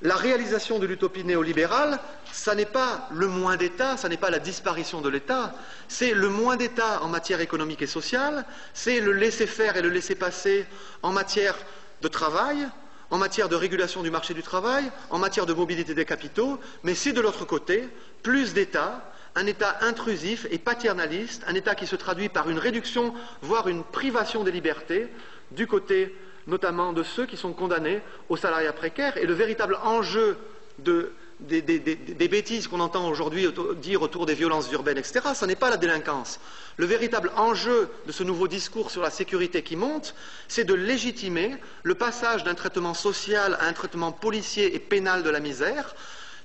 La réalisation de l'utopie néolibérale, ça n'est pas le moins d'État, ça n'est pas la disparition de l'État, c'est le moins d'État en matière économique et sociale, c'est le laisser-faire et le laisser-passer en matière de travail, en matière de régulation du marché du travail, en matière de mobilité des capitaux, mais c'est de l'autre côté plus d'État, un État intrusif et paternaliste, un État qui se traduit par une réduction, voire une privation des libertés, du côté notamment de ceux qui sont condamnés au salariat précaire. Et le véritable enjeu des bêtises qu'on entend aujourd'hui dire autour des violences urbaines, etc., ce n'est pas la délinquance. Le véritable enjeu de ce nouveau discours sur la sécurité qui monte, c'est de légitimer le passage d'un traitement social à un traitement policier et pénal de la misère,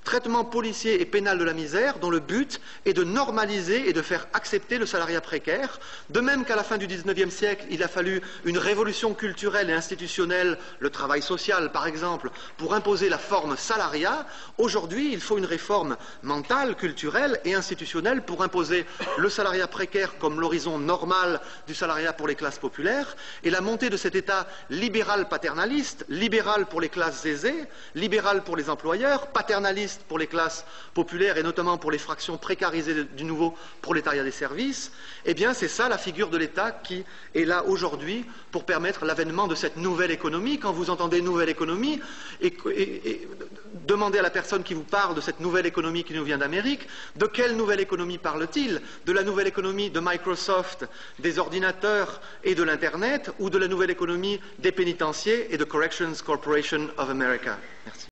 traitement policier et pénal de la misère dont le but est de normaliser et de faire accepter le salariat précaire, de même qu'à la fin du XIXe siècle, il a fallu une révolution culturelle et institutionnelle, le travail social par exemple, pour imposer la forme salariat. Aujourd'hui, il faut une réforme mentale, culturelle et institutionnelle pour imposer le salariat précaire comme l'horizon normal du salariat pour les classes populaires, et la montée de cet État libéral paternaliste, libéral pour les classes aisées, libéral pour les employeurs, paternaliste pour les classes populaires et notamment pour les fractions précarisées du nouveau prolétariat des services. Eh bien, c'est ça la figure de l'État qui est là aujourd'hui pour permettre l'avènement de cette nouvelle économie. Quand vous entendez nouvelle économie, et demandez à la personne qui vous parle de cette nouvelle économie qui nous vient d'Amérique, de quelle nouvelle économie parle-t-il? De la nouvelle économie de Microsoft, des ordinateurs et de l'Internet, ou de la nouvelle économie des pénitenciers et de Corrections Corporation of America? Merci.